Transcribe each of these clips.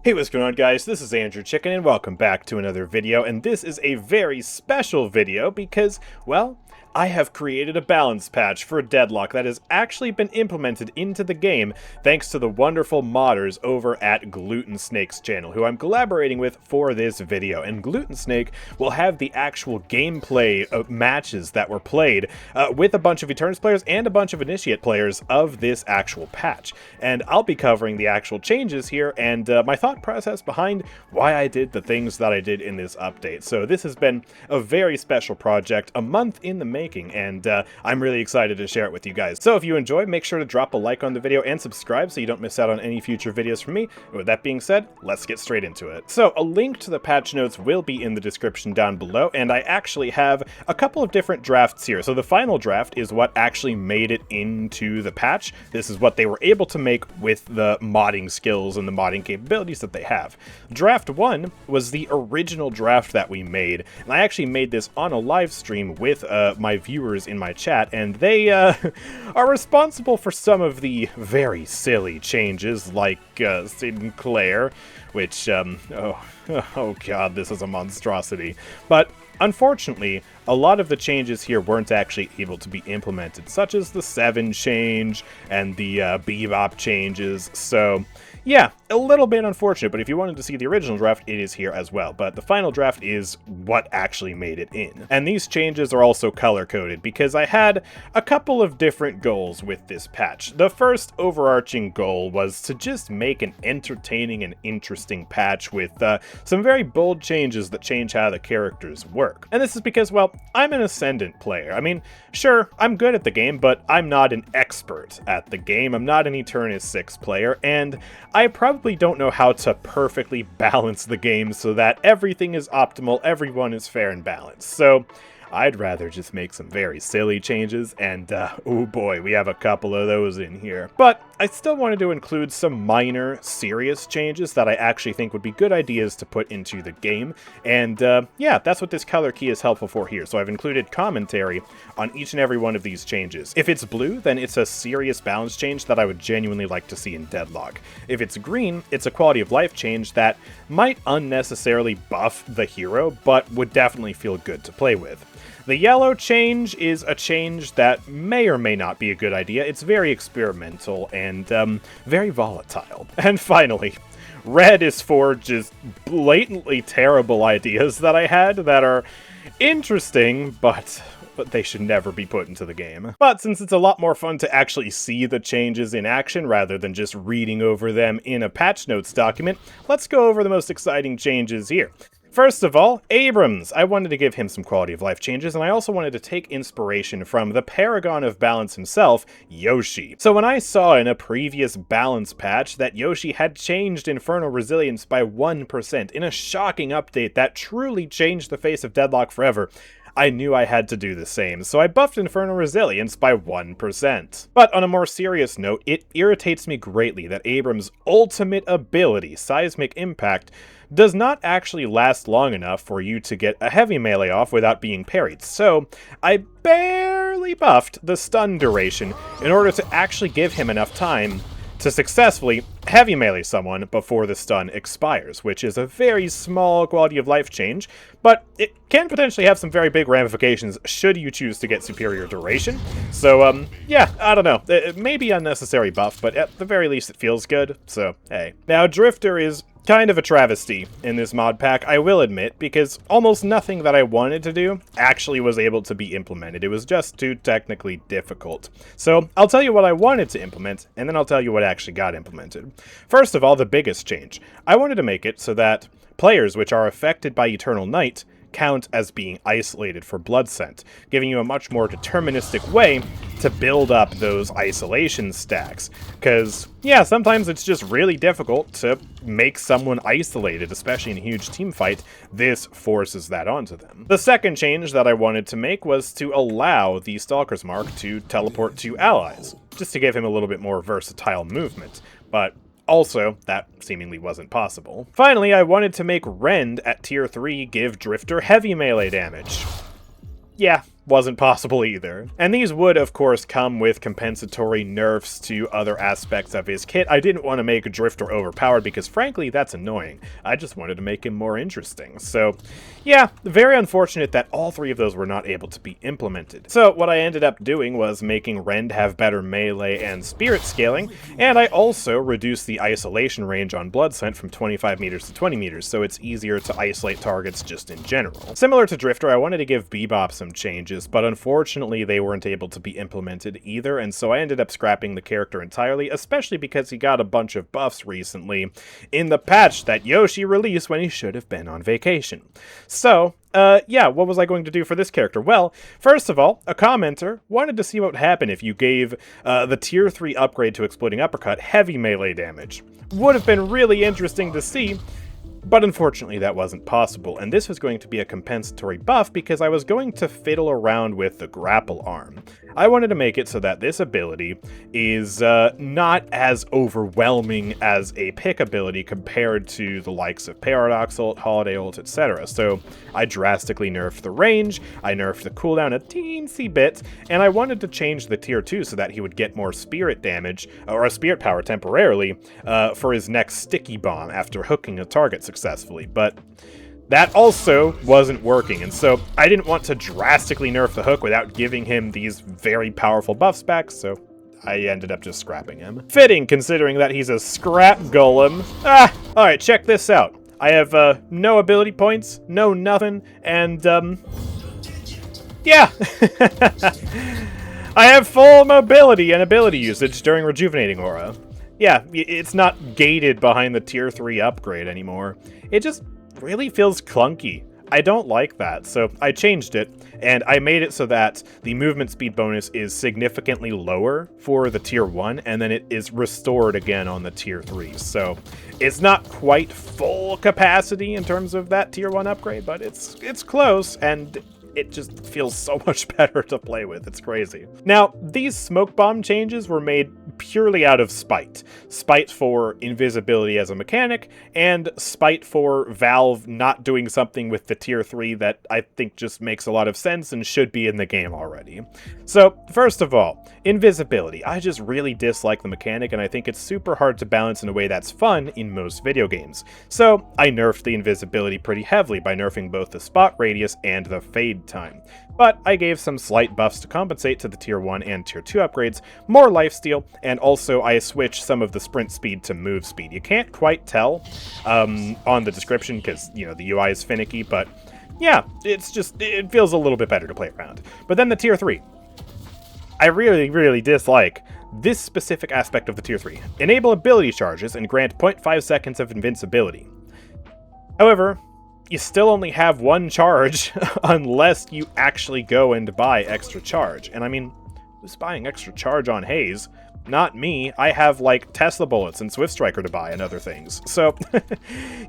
Hey, what's going on, guys? This is AndrewChicken, and welcome back to another video, and this is a very special video because, well, I have created a balance patch for Deadlock that has actually been implemented into the game thanks to the wonderful modders over at glutensnake's channel, who I'm collaborating with for this video. And glutensnake will have the actual gameplay matches that were played with a bunch of Eternus players and a bunch of Initiate players of this actual patch. And I'll be covering the actual changes here and my thought process behind why I did the things that I did in this update. So this has been a very special project, a month in the making, and I'm really excited to share it with you guys. So if you enjoy, make sure to drop a like on the video and subscribe so you don't miss out on any future videos from me. And with that being said, let's get straight into it. So a link to the patch notes will be in the description down below, and I actually have a couple of different drafts here. So the final draft is what actually made it into the patch. This is what they were able to make with the modding skills and the modding capabilities that they have. Draft 1 was the original draft that we made, and I actually made this on a live stream with my viewers in my chat, and they are responsible for some of the very silly changes, like Sinclair, which, oh god, this is a monstrosity. But unfortunately, a lot of the changes here weren't actually able to be implemented, such as the 7 change and the Bebop changes, so yeah, a little bit unfortunate, but if you wanted to see the original draft, it is here as well. But the final draft is what actually made it in. And these changes are also color-coded, because I had a couple of different goals with this patch. The first overarching goal was to just make an entertaining and interesting patch with some very bold changes that change how the characters work. And this is because, well, I'm an Ascendant player. I mean, sure, I'm good at the game, but I'm not an expert at the game. I'm not an Eternus 6 player, and I probably don't know how to perfectly balance the game so that everything is optimal, everyone is fair and balanced. So I'd rather just make some very silly changes, and oh boy, we have a couple of those in here. But I still wanted to include some minor, serious changes that I actually think would be good ideas to put into the game, and yeah, that's what this color key is helpful for here. So I've included commentary on each and every one of these changes. If it's blue, then it's a serious balance change that I would genuinely like to see in Deadlock. If it's green, it's a quality of life change that might unnecessarily buff the hero, but would definitely feel good to play with. The yellow change is a change that may or may not be a good idea. It's very experimental and very volatile. And finally, red is for just blatantly terrible ideas that I had that are interesting, but they should never be put into the game. But since it's a lot more fun to actually see the changes in action rather than just reading over them in a patch notes document, let's go over the most exciting changes here. First of all, Abrams. I wanted to give him some quality of life changes, and I also wanted to take inspiration from the paragon of balance himself, Yoshi. So when I saw in a previous balance patch that Yoshi had changed Infernal resilience by 1% in a shocking update that truly changed the face of Deadlock forever, I knew I had to do the same, so I buffed Infernal Resilience by 1%. But on a more serious note, it irritates me greatly that Abrams' ultimate ability, Seismic Impact, does not actually last long enough for you to get a heavy melee off without being parried, so I barely buffed the stun duration in order to actually give him enough time to successfully heavy melee someone before the stun expires, which is a very small quality of life change, but it can potentially have some very big ramifications should you choose to get superior duration. So, yeah, I don't know. It may be unnecessary buff, but at the very least it feels good, so hey. Now, Drifter is kind of a travesty in this mod pack, I will admit, because almost nothing that I wanted to do actually was able to be implemented. It was just too technically difficult. So I'll tell you what I wanted to implement, and then I'll tell you what actually got implemented. First of all, the biggest change. I wanted to make it so that players which are affected by Eternal Night count as being isolated for blood scent, giving you a much more deterministic way to build up those isolation stacks. Because, yeah, sometimes it's just really difficult to make someone isolated, especially in a huge team fight. This forces that onto them. The second change that I wanted to make was to allow the Stalker's Mark to teleport to allies, just to give him a little bit more versatile movement. But also, that seemingly wasn't possible. Finally, I wanted to make Rend at tier 3 give Drifter heavy melee damage. Yeah, wasn't possible either. And these would, of course, come with compensatory nerfs to other aspects of his kit. I didn't want to make Drifter overpowered because, frankly, that's annoying. I just wanted to make him more interesting. So, yeah, very unfortunate that all three of those were not able to be implemented. So, what I ended up doing was making Rend have better melee and spirit scaling, and I also reduced the isolation range on Blood Scent from 25 meters to 20 meters, so it's easier to isolate targets just in general. Similar to Drifter, I wanted to give Bebop some changes, but unfortunately they weren't able to be implemented either, and so I ended up scrapping the character entirely, especially because he got a bunch of buffs recently in the patch that Yoshi released when he should have been on vacation. So, yeah, what was I going to do for this character? Well, first of all, a commenter wanted to see what would happen if you gave the tier 3 upgrade to Exploding Uppercut heavy melee damage. Would have been really interesting to see, but unfortunately that wasn't possible, and this was going to be a compensatory buff because I was going to fiddle around with the grapple arm. I wanted to make it so that this ability is not as overwhelming as a pick ability compared to the likes of Paradox Ult, Holiday Ult, etc. So I drastically nerfed the range, I nerfed the cooldown a teensy bit, and I wanted to change the tier 2 so that he would get more spirit damage, or a spirit power temporarily, for his next sticky bomb after hooking a target successfully, but that also wasn't working, and so I didn't want to drastically nerf the hook without giving him these very powerful buffs back, so I ended up just scrapping him. Fitting, considering that he's a scrap golem. Alright, check this out. I have, no ability points, no nothing, and, yeah! I have full mobility and ability usage during Rejuvenating Aura. Yeah, it's not gated behind the tier 3 upgrade anymore. It just really feels clunky. I don't like that, so I changed it, and I made it so that the movement speed bonus is significantly lower for the tier 1, and then it is restored again on the tier 3. So it's not quite full capacity in terms of that tier 1 upgrade, but it's close, and it just feels so much better to play with. It's crazy. Now, these smoke bomb changes were made purely out of spite. Spite for invisibility as a mechanic, and spite for Valve not doing something with the tier 3 that I think just makes a lot of sense and should be in the game already. So, first of all, invisibility. I just really dislike the mechanic, and I think it's super hard to balance in a way that's fun in most video games. So, I nerfed the invisibility pretty heavily by nerfing both the spot radius and the fade time. But I gave some slight buffs to compensate to the tier 1 and tier 2 upgrades, more lifesteal, and also I switched some of the sprint speed to move speed. You can't quite tell on the description because, you know, the UI is finicky, but yeah, it feels a little bit better to play around. But then the tier 3. I really dislike this specific aspect of the tier 3. Enable ability charges and grant 0.5 seconds of invincibility. However, you still only have one charge unless you actually go and buy extra charge. And I mean, who's buying extra charge on Haze? Not me. I have, like, Tesla bullets and Swift Striker to buy and other things. So,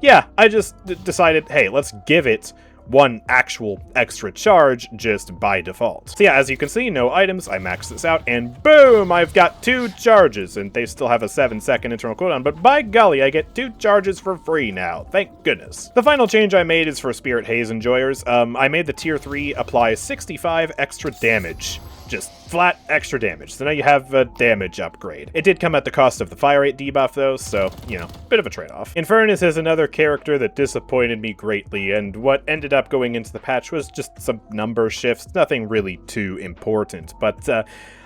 yeah, I just decided, hey, let's give it one actual extra charge just by default. So yeah, as you can see, no items, I maxed this out, and boom, I've got 2 charges, and they still have a 7-second internal cooldown, but by golly, I get 2 charges for free now, thank goodness. The final change I made is for Spirit Haze enjoyers. I made the tier 3 apply 65 extra damage. Just flat extra damage. So now you have a damage upgrade. It did come at the cost of the fire rate debuff though, so, you know, bit of a trade-off. Infernus is another character that disappointed me greatly, and what ended up going into the patch was just some number shifts, nothing really too important, but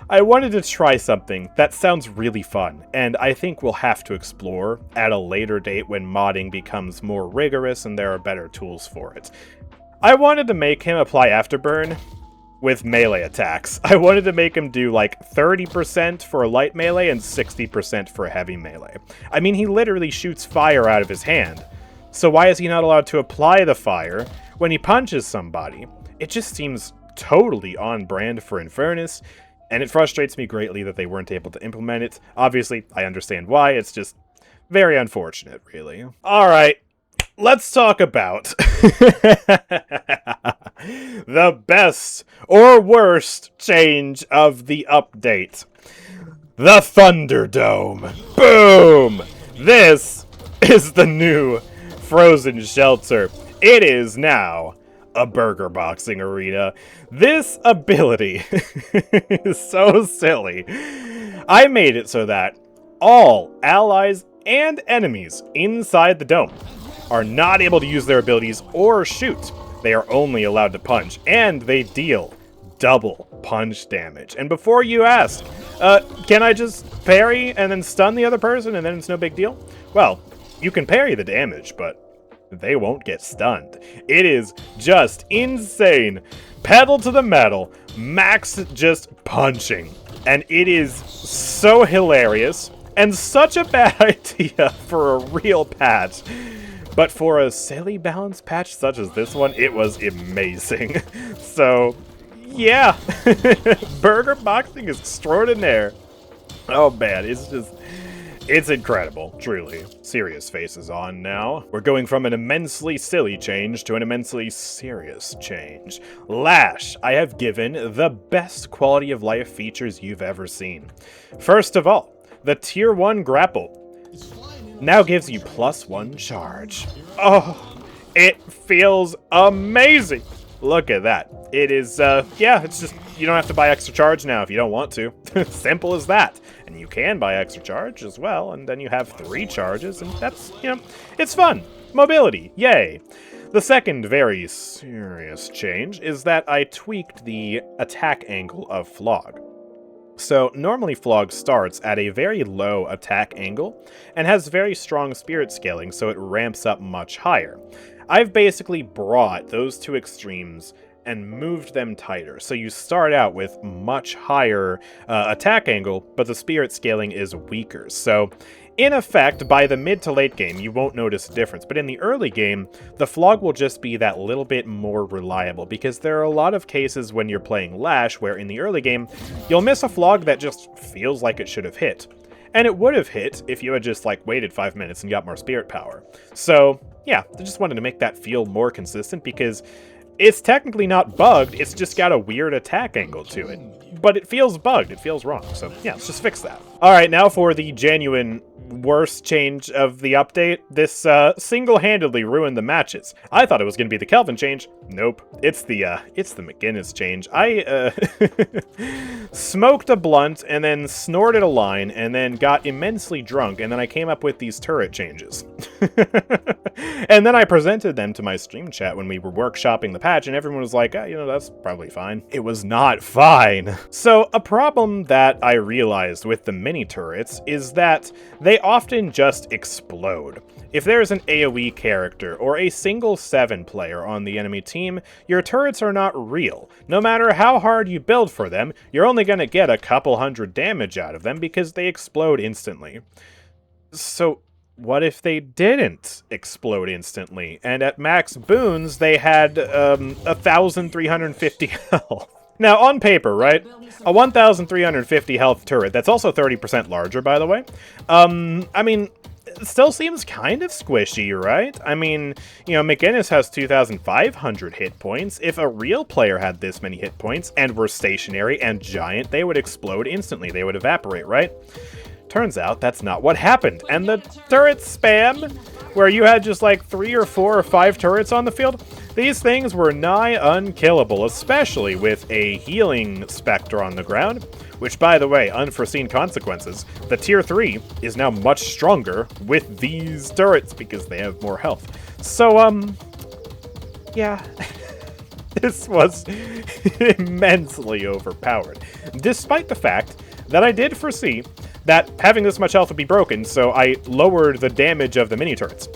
I wanted to try something that sounds really fun, and I think we'll have to explore at a later date when modding becomes more rigorous and there are better tools for it. I wanted to make him apply Afterburn with melee attacks. I wanted to make him do like 30% for a light melee and 60% for a heavy melee. I mean, he literally shoots fire out of his hand. So why is he not allowed to apply the fire when he punches somebody? It just seems totally on brand for Infernus, and it frustrates me greatly that they weren't able to implement it. Obviously, I understand why, it's just very unfortunate, really. Alright, let's talk about the best or worst change of the update. The Thunderdome. Boom! This is the new frozen shelter. It is now a burger boxing arena. This ability is so silly. I made it so that all allies and enemies inside the dome are not able to use their abilities or shoot. They are only allowed to punch, and they deal double punch damage. And before you ask, can I just parry and then stun the other person and then it's no big deal? Well, you can parry the damage, but they won't get stunned. It is just insane. Pedal to the metal, max just punching. And it is so hilarious and such a bad idea for a real patch. But for a silly balance patch such as this one, it was amazing. So, yeah. Burger boxing is extraordinaire. Oh man, it's incredible, truly. Serious face is on now. We're going from an immensely silly change to an immensely serious change. Lash, I have given the best quality of life features you've ever seen. First of all, the tier 1 grapple now gives you +1 charge. Oh, it feels amazing. Look at that. It is, yeah, it's just, you don't have to buy extra charge now if you don't want to. Simple as that. And you can buy extra charge as well, and then you have 3 charges, and that's, you know, it's fun. Mobility, yay. The second very serious change is that I tweaked the attack angle of Flog. So normally Flog starts at a very low attack angle and has very strong spirit scaling, so it ramps up much higher. I've basically brought those two extremes and moved them tighter. So you start out with much higher attack angle, but the spirit scaling is weaker. So in effect, by the mid to late game, you won't notice a difference. But in the early game, the Flog will just be that little bit more reliable, because there are a lot of cases when you're playing Lash where in the early game, you'll miss a Flog that just feels like it should have hit. And it would have hit if you had just, like, waited 5 minutes and got more spirit power. So, yeah, I just wanted to make that feel more consistent, because it's technically not bugged, it's just got a weird attack angle to it. But it feels bugged, it feels wrong, so yeah, let's just fix that. Alright, now for the genuine worst change of the update. This single-handedly ruined the matches. I thought it was going to be the Kelvin change. Nope. It's the McGinnis change. I smoked a blunt and then snorted a line and then got immensely drunk, and then I came up with these turret changes. And then I presented them to my stream chat when we were workshopping the patch, and everyone was like, you know, that's probably fine. It was not fine. So a problem that I realized with the mini turrets is that they often just explode. If there's an AoE character or a single 7 player on the enemy team, your turrets are not real. No matter how hard you build for them, you're only going to get a couple hundred damage out of them because they explode instantly. So what if they didn't explode instantly, and at max boons they had 1,350 health? Now, on paper, right, a 1,350 health turret, that's also 30% larger, by the way, I mean, it still seems kind of squishy, right? I mean, you know, McGinnis has 2,500 hit points. If a real player had this many hit points and were stationary and giant, they would explode instantly. They would evaporate, right? Turns out that's not what happened. And the turret spam, where you had just like 3 or 4 or 5 turrets on the field, these things were nigh unkillable, especially with a healing spectre on the ground, which, by the way, unforeseen consequences. The tier 3 is now much stronger with these turrets because they have more health. So, yeah, this was immensely overpowered, despite the fact that I did foresee that having this much health would be broken, so I lowered the damage of the mini turrets.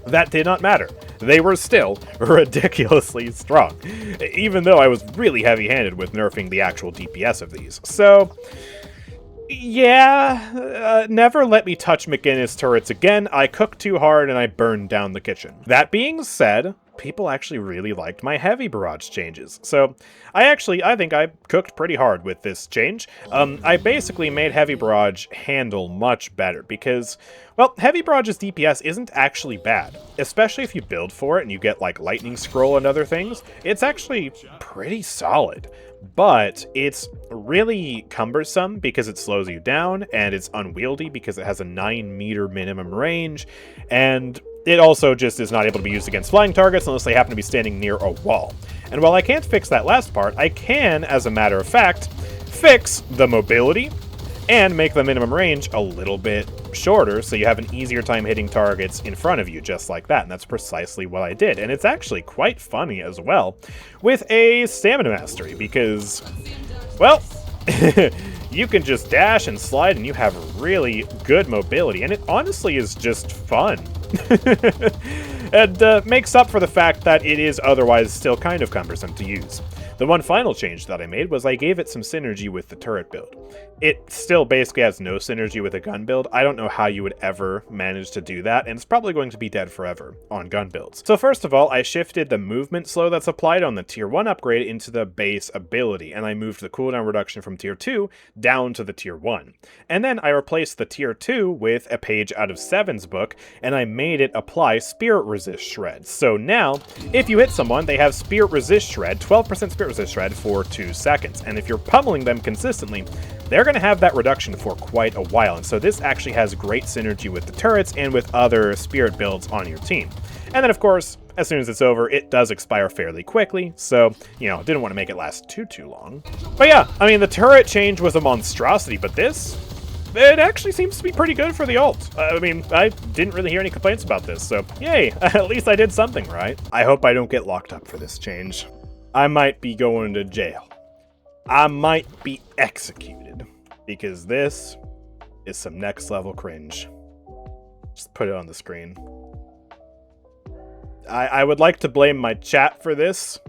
That did not matter. They were still ridiculously strong, even though I was really heavy-handed with nerfing the actual DPS of these. So, yeah, never let me touch McGinnis turrets again. I cooked too hard and I burned down the kitchen. That being said, people actually really liked my heavy barrage changes. So I think I cooked pretty hard with this change. I basically made heavy barrage handle much better because, well, heavy barrage's DPS isn't actually bad, especially if you build for it and you get like lightning scroll and other things. It's actually pretty solid. But it's really cumbersome because it slows you down, and it's unwieldy because it has a 9-meter minimum range, and it also just is not able to be used against flying targets unless they happen to be standing near a wall. And while I can't fix that last part, I can, as a matter of fact, fix the mobility and make the minimum range a little bit shorter so you have an easier time hitting targets in front of you, just like that. And that's precisely what I did. And it's actually quite funny as well with a stamina mastery because, well, you can just dash and slide and you have really good mobility. And it honestly is just fun. And makes up for the fact that it is otherwise still kind of cumbersome to use. The one final change that I made was I gave it some synergy with the turret build. It still basically has no synergy with a gun build. I don't know how you would ever manage to do that, and it's probably going to be dead forever on gun builds. So first of all, I shifted the movement slow that's applied on the tier 1 upgrade into the base ability, and I moved the cooldown reduction from tier 2 down to the tier 1. And then I replaced the tier 2 with a page out of 7's book, and I made it apply spirit resist shred. So now, if you hit someone, they have spirit resist shred, 12% spirit resist shred for 2 seconds. And if you're pummeling them consistently, they're going to have that reduction for quite a while. And so this actually has great synergy with the turrets and with other spirit builds on your team. And then, of course, as soon as it's over, it does expire fairly quickly. So, you know, didn't want to make it last too long. But yeah, I mean, the turret change was a monstrosity, but this, it actually seems to be pretty good for the ult. I mean, I didn't really hear any complaints about this, so yay, at least I did something right. I hope I don't get locked up for this change. I might be going to jail. I might be executed, because this is some next level cringe. Just put it on the screen. I would like to blame my chat for this.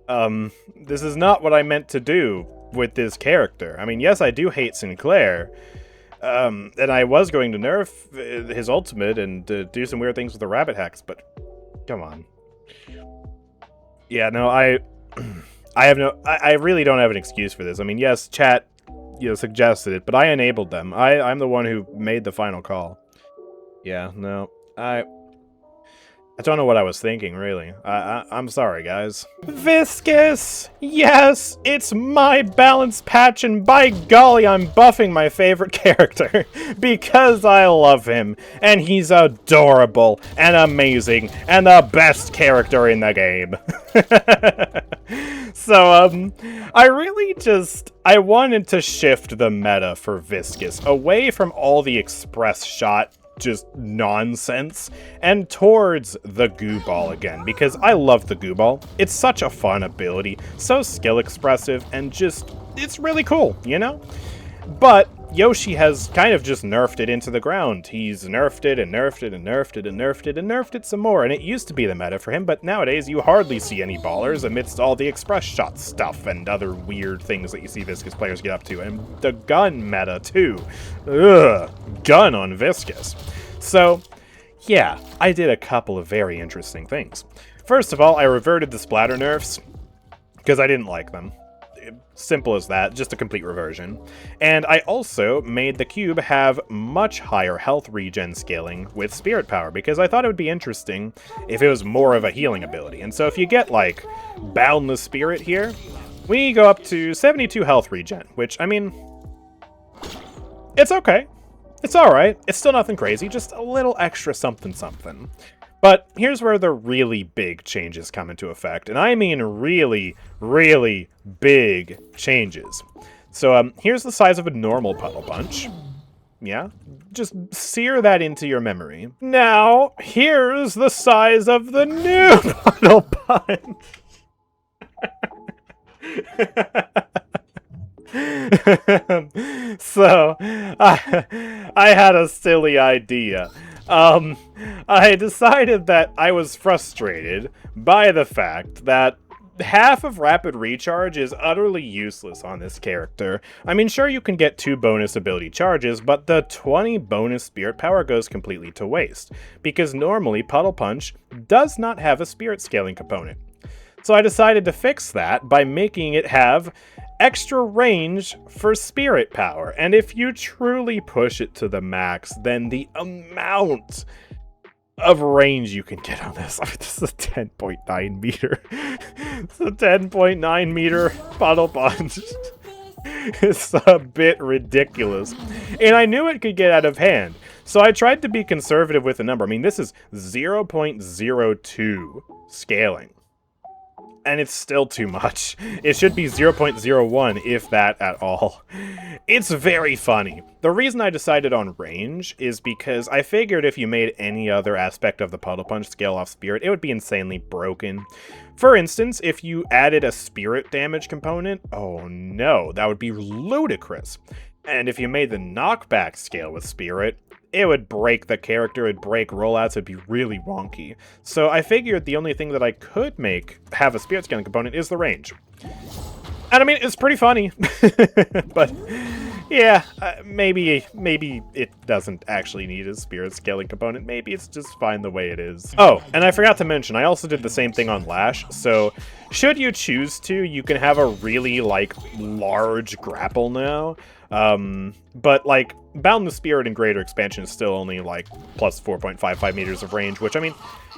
This is not what I meant to do with this character. I mean, yes, I do hate Sinclair, and I was going to nerf his ultimate and do some weird things with the rabbit hacks, but come on. Yeah, no, I really don't have an excuse for this. I mean, yes, chat, you know, suggested it, but I enabled them. I'm the one who made the final call. Yeah, no, I don't know what I was thinking, really. I'm sorry, guys. Viscous! Yes, it's my balance patch, and by golly, I'm buffing my favorite character. Because I love him, and he's adorable, and amazing, and the best character in the game. So, I wanted to shift the meta for Viscous away from all the express shot just nonsense and towards the goo ball again, because I love the goo ball. It's such a fun ability, so skill expressive, and just, it's really cool, you know? But Yoshi has kind of just nerfed it into the ground. He's nerfed it and nerfed it and nerfed it and nerfed it and nerfed it some more, and it used to be the meta for him, but nowadays you hardly see any ballers amidst all the express shot stuff and other weird things that you see Viscous players get up to, and the gun meta too. Ugh, gun on Viscous. So, yeah, I did a couple of very interesting things. First of all, I reverted the splatter nerfs, because I didn't like them. Simple as that, just a complete reversion. And I also made the cube have much higher health regen scaling with spirit power, because I thought it would be interesting if it was more of a healing ability. And so if you get, like, Boundless Spirit here, we go up to 72 health regen, which, I mean, it's okay. It's alright. It's still nothing crazy, just a little extra something something. But here's where the really big changes come into effect, and I mean really, really big changes. So here's the size of a normal Puddle Punch. Yeah, just sear that into your memory. Now, here's the size of the new Puddle Punch. So, I had a silly idea. I decided that I was frustrated by the fact that half of rapid recharge is utterly useless on this character. I mean, sure, you can get 2 bonus ability charges, but the 20 bonus spirit power goes completely to waste, because normally Puddle Punch does not have a spirit scaling component. So I decided to fix that by making it have extra range for spirit power, and if you truly push it to the max, then the amount of range you can get on this. I mean, this is a 10.9 meter. It's a 10.9 meter Puddle Punch. It's a bit ridiculous. And I knew it could get out of hand. So I tried to be conservative with the number. I mean, this is 0.02 scaling. And it's still too much. It should be 0.01, if that at all. It's very funny. The reason I decided on range is because I figured if you made any other aspect of the Puddle Punch scale off Spirit, it would be insanely broken. For instance, if you added a Spirit damage component, oh no, that would be ludicrous. And if you made the knockback scale with Spirit, it would break the character, it'd break rollouts, it'd be really wonky. So I figured the only thing that I could have a Spirit scaling component is the range. And I mean, it's pretty funny. But yeah, maybe it doesn't actually need a Spirit scaling component. Maybe it's just fine the way it is. Oh, and I forgot to mention, I also did the same thing on Lash. So should you choose to, you can have a really, like, large grapple now. But, like, Bound the Spirit in Greater Expansion is still only, like, plus 4.55 meters of range, which, I mean,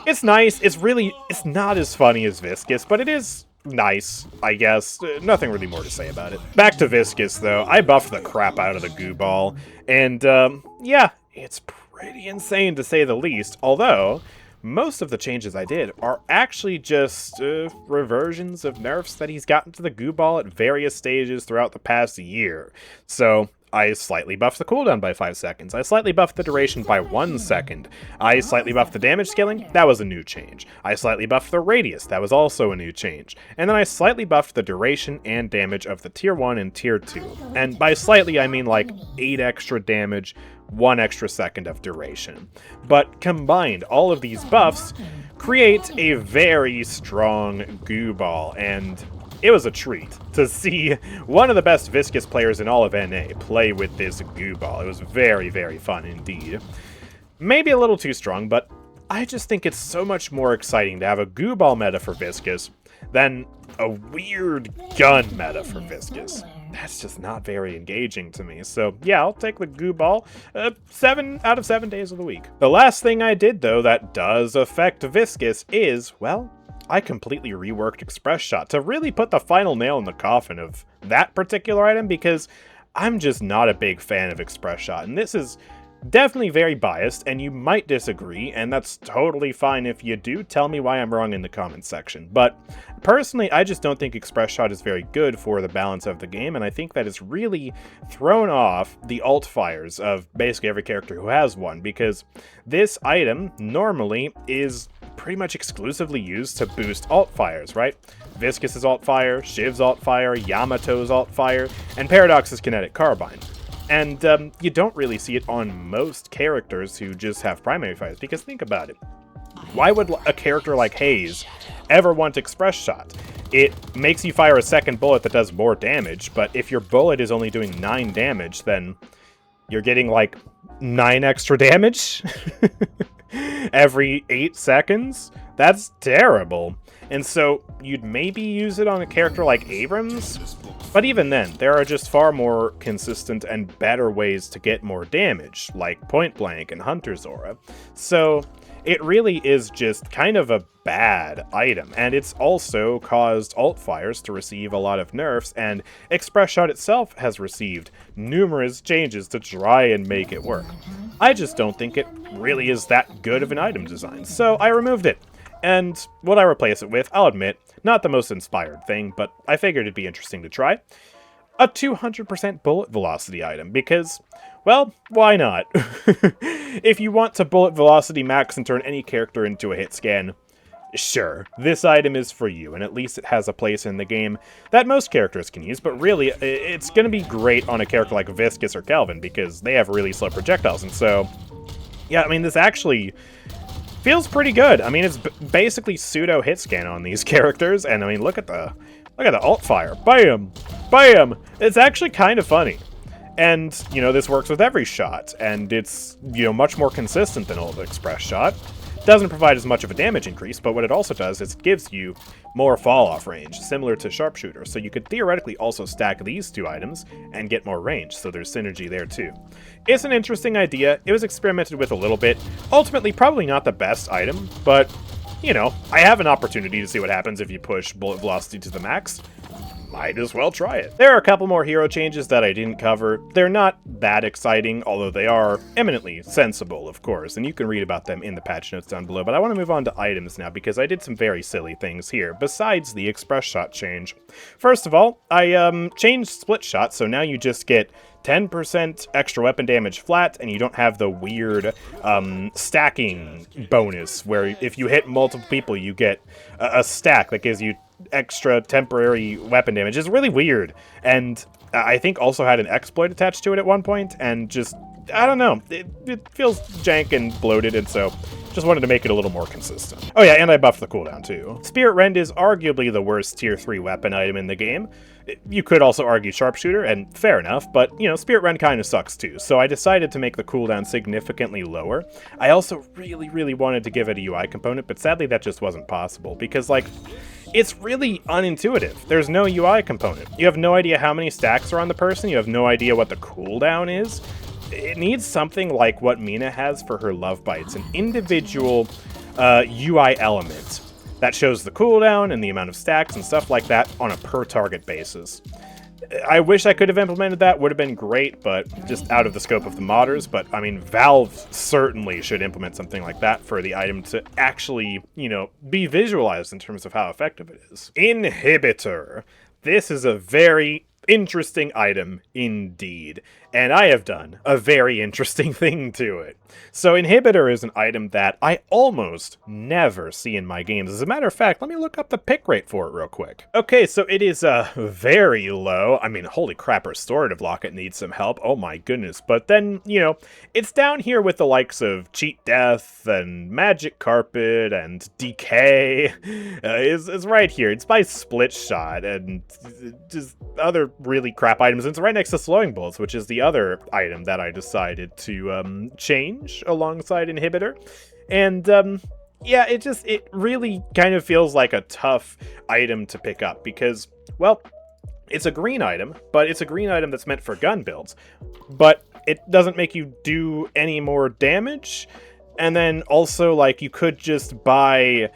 it's nice. It's not as funny as Viscous, but it is nice, I guess. Nothing really more to say about it. Back to Viscous, though. I buffed the crap out of the goo ball, and, yeah, it's pretty insane to say the least, although most of the changes I did are actually just reversions of nerfs that he's gotten to the goo ball at various stages throughout the past year. So I slightly buffed the cooldown by 5 seconds. I slightly buffed the duration by 1 second. I slightly buffed the damage scaling. That was a new change. I slightly buffed the radius. That was also a new change. And then I slightly buffed the duration and damage of the tier 1 and tier 2. And by slightly, I mean like 8 extra damage, 1 extra second of duration. But combined, all of these buffs create a very strong goo ball, and it was a treat to see one of the best Viscous players in all of NA play with this goo ball. It was very, very fun indeed. Maybe a little too strong, but I just think it's so much more exciting to have a goo ball meta for Viscous than a weird gun meta for Viscous. That's just not very engaging to me. So yeah, I'll take the goo ball 7 out of 7 days of the week. The last thing I did, though, that does affect Viscous is, well, I completely reworked Express Shot to really put the final nail in the coffin of that particular item, because I'm just not a big fan of Express Shot, and this is definitely very biased, and you might disagree, and that's totally fine if you do. Tell me why I'm wrong in the comments section. But personally, I just don't think Express Shot is very good for the balance of the game, and I think that it's really thrown off the alt fires of basically every character who has one, because this item normally is pretty much exclusively used to boost alt fires, right? Viscous is alt fire, Shiv's alt fire, Yamato's alt fire, and Paradox's kinetic carbine. And you don't really see it on most characters who just have primary fires, because think about it. Why would a character like Haze ever want Express Shot? It makes you fire a second bullet that does more damage, but if your bullet is only doing 9 damage, then you're getting like 9 extra damage every 8 seconds? That's terrible. And so you'd maybe use it on a character like Abrams, but even then, there are just far more consistent and better ways to get more damage, like Point Blank and Hunter's Aura. So it really is just kind of a bad item, and it's also caused alt fires to receive a lot of nerfs, and Express Shot itself has received numerous changes to try and make it work. I just don't think it really is that good of an item design, so I removed it. And what I replace it with, I'll admit, not the most inspired thing, but I figured it'd be interesting to try. A 200% bullet velocity item, because, well, why not? If you want to bullet velocity max and turn any character into a hit scan, sure, this item is for you, and at least it has a place in the game that most characters can use, but really, it's going to be great on a character like Viscous or Kelvin, because they have really slow projectiles, and so, yeah, I mean, this actually feels pretty good. I mean, it's basically pseudo hit scan on these characters, and I mean, look at the alt fire. Bam! Bam! It's actually kind of funny. And, you know, this works with every shot, and it's, you know, much more consistent than old Express Shot. Doesn't provide as much of a damage increase, but what it also does is it gives you more fall-off range, similar to Sharpshooter, so you could theoretically also stack these two items and get more range, so there's synergy there too. It's an interesting idea. It was experimented with a little bit. Ultimately, probably not the best item, but, you know, I have an opportunity to see what happens if you push bullet velocity to the max. might as well try it. There are a couple more hero changes that I didn't cover. They're not that exciting, although they are eminently sensible, of course, and you can read about them in the patch notes down below. But I want to move on to items now, because I did some very silly things here, besides the express shot change. First of all, I changed split shot, so now you just get 10% extra weapon damage flat, and you don't have the weird stacking bonus, where if you hit multiple people, you get a stack that gives you extra temporary weapon damage. It's really weird, and I think also had an exploit attached to it at one point, and just, I don't know, it feels jank and bloated, and so just wanted to make it a little more consistent. Oh yeah, and I buffed the cooldown too. Spirit Rend is arguably the worst tier 3 weapon item in the game. You could also argue Sharpshooter, and fair enough, but, you know, Spirit Rend kind of sucks too, so I decided to make the cooldown significantly lower. I also really wanted to give it a UI component, but sadly that just wasn't possible, because, like, it's really unintuitive. There's no UI component. You have no idea how many stacks are on the person, you have no idea what the cooldown is. It needs something like what Mina has for her love bites, an individual UI element that shows the cooldown and the amount of stacks and stuff like that on a per target basis. I wish I could have implemented that, would have been great, but just out of the scope of the modders. But I mean, Valve certainly should implement something like that for the item to actually, you know, be visualized in terms of how effective it is. Inhibitor. This is a very interesting item indeed, and I have done a very interesting thing to it. So Inhibitor is an item that I almost never see in my games. As a matter of fact, let me look up the pick rate for it real quick. Okay, so it is very low. I mean, holy crap, Restorative Locket needs some help. Oh my goodness. But then, you know, it's down here with the likes of Cheat Death and Magic Carpet and Decay. It's right here. It's by Split Shot and just other really crap items. And it's right next to Slowing Bullets, which is the other item that I decided to change alongside Inhibitor. And yeah, it really kind of feels like a tough item to pick up because, well, it's a green item, but it's a green item that's meant for gun builds, but it doesn't make you do any more damage. And then also, like, you could just buy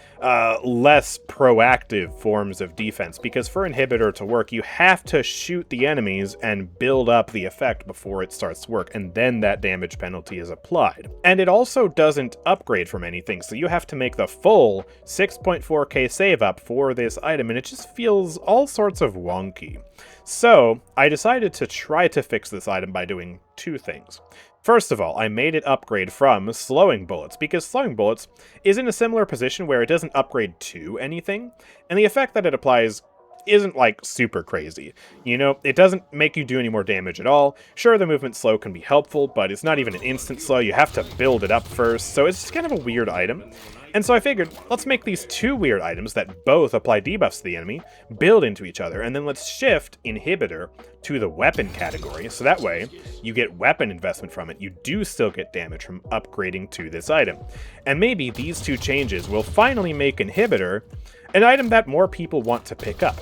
less proactive forms of defense, because for Inhibitor to work, you have to shoot the enemies and build up the effect before it starts to work, and then that damage penalty is applied. And it also doesn't upgrade from anything, so you have to make the full 6.4k save up for this item, and it just feels all sorts of wonky. So I decided to try to fix this item by doing two things. First of all, I made it upgrade from Slowing Bullets, because Slowing Bullets is in a similar position where it doesn't upgrade to anything, and the effect that it applies isn't, like, super crazy. You know, it doesn't make you do any more damage at all. Sure, the movement slow can be helpful, but it's not even an instant slow. You have to build it up first, so it's just kind of a weird item. And so I figured, let's make these two weird items that both apply debuffs to the enemy, build into each other, and then let's shift Inhibitor to the weapon category, so that way you get weapon investment from it. You do still get damage from upgrading to this item. And maybe these two changes will finally make Inhibitor an item that more people want to pick up.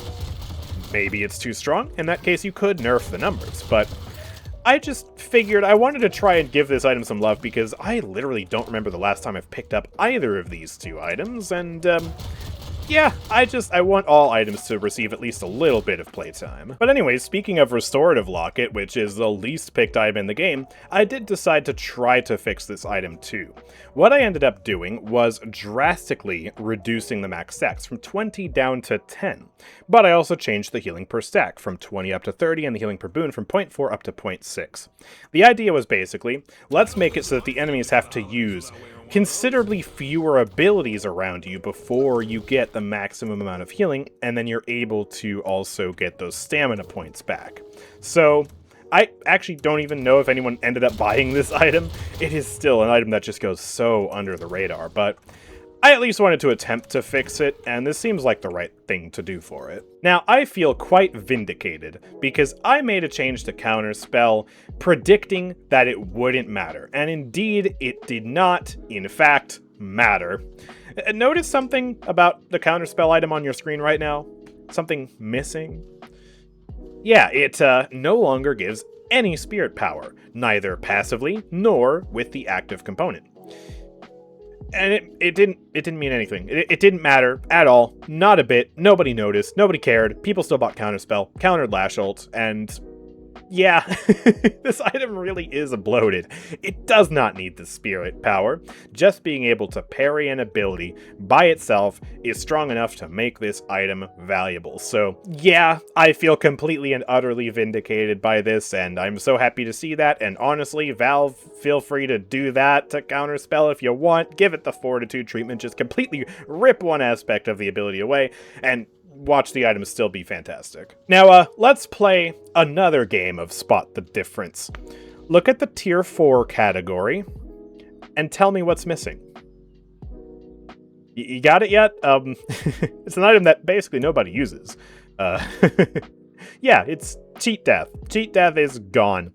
Maybe it's too strong, in that case you could nerf the numbers, but I just figured I wanted to try and give this item some love because I literally don't remember the last time I've picked up either of these two items, and yeah, I want all items to receive at least a little bit of playtime. But anyways, speaking of Restorative Locket, which is the least picked item in the game, I did decide to try to fix this item too. What I ended up doing was drastically reducing the max stacks from 20 down to 10. But I also changed the healing per stack from 20 up to 30 and the healing per boon from 0.4 up to 0.6. The idea was basically, let's make it so that the enemies have to use considerably fewer abilities around you before you get the maximum amount of healing, and then you're able to also get those stamina points back. So I actually don't even know if anyone ended up buying this item. It is still an item that just goes so under the radar, but I at least wanted to attempt to fix it, and this seems like the right thing to do for it. Now, I feel quite vindicated, because I made a change to Counterspell, predicting that it wouldn't matter, and indeed, it did not, in fact, matter. Notice something about the Counterspell item on your screen right now? Something missing? Yeah, it no longer gives any spirit power, neither passively nor with the active component. And it didn't mean anything. It didn't matter at all. Not a bit. Nobody noticed. Nobody cared. People still bought Counterspell, countered Lash ult, and yeah, this item really is bloated. It does not need the spirit power. Just being able to parry an ability by itself is strong enough to make this item valuable. So yeah, I feel completely and utterly vindicated by this, and I'm so happy to see that. And honestly, Valve, feel free to do that to Counterspell if you want. Give it the Fortitude treatment, just completely rip one aspect of the ability away, and watch the items still be fantastic. Now, let's play another game of Spot the Difference. Look at the Tier 4 category, and tell me what's missing. You got it yet? It's an item that basically nobody uses. Yeah, it's Cheat Death. Cheat Death is gone.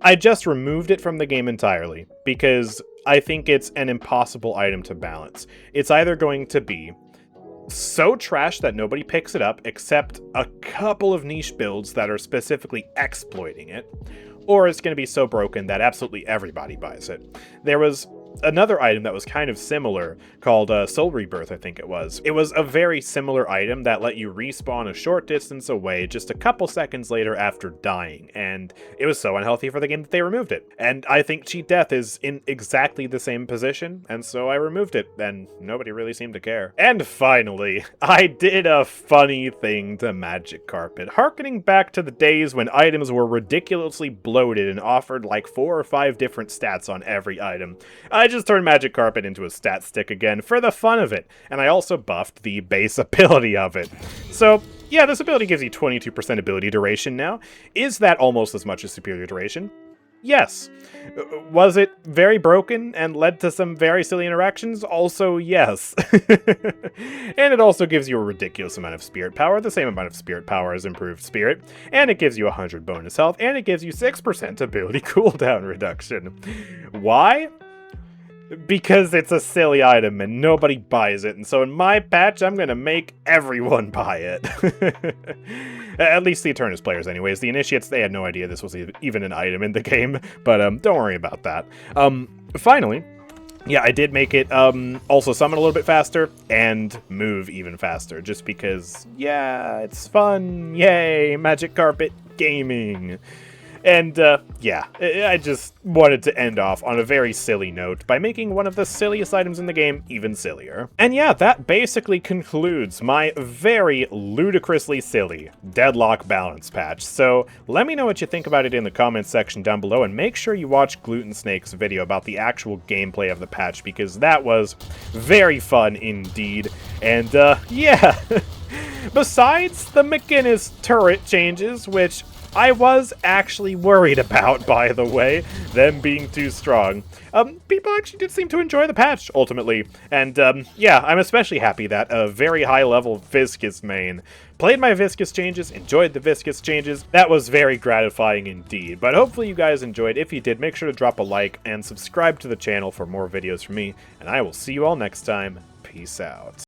I just removed it from the game entirely, because I think it's an impossible item to balance. It's either going to be so trash that nobody picks it up except a couple of niche builds that are specifically exploiting it, or it's going to be so broken that absolutely everybody buys it. There was another item that was kind of similar called Soul Rebirth, I think it was. It was a very similar item that let you respawn a short distance away just a couple seconds later after dying, and it was so unhealthy for the game that they removed it. And I think Cheat Death is in exactly the same position, and so I removed it, and nobody really seemed to care. And finally, I did a funny thing to Magic Carpet, harkening back to the days when items were ridiculously bloated and offered like 4 or 5 different stats on every item. I just turned Magic Carpet into a stat stick again for the fun of it, and I also buffed the base ability of it. So yeah, this ability gives you 22% ability duration now. Is that almost as much as superior duration? Yes. Was it very broken and led to some very silly interactions? Also, yes. And it also gives you a ridiculous amount of spirit power, the same amount of spirit power as improved spirit, and it gives you 100 bonus health, and it gives you 6% ability cooldown reduction. Why? Because it's a silly item and nobody buys it, and so in my patch, I'm gonna make everyone buy it. At least the Eternus players anyways. The Initiates, they had no idea this was even an item in the game, but don't worry about that. Finally, yeah, I did make it also summon a little bit faster and move even faster, just because, yeah, it's fun. Yay, Magic Carpet gaming. And, yeah, I just wanted to end off on a very silly note by making one of the silliest items in the game even sillier. And yeah, that basically concludes my very ludicrously silly Deadlock balance patch. So let me know what you think about it in the comments section down below, and make sure you watch glutensnake's video about the actual gameplay of the patch, because that was very fun indeed. And, yeah, besides the McGinnis turret changes, which I was actually worried about, by the way, them being too strong. People actually did seem to enjoy the patch, ultimately. And, yeah, I'm especially happy that a very high-level Viscous main played my Viscous changes, enjoyed the Viscous changes. That was very gratifying indeed. But hopefully you guys enjoyed. If you did, make sure to drop a like and subscribe to the channel for more videos from me. And I will see you all next time. Peace out.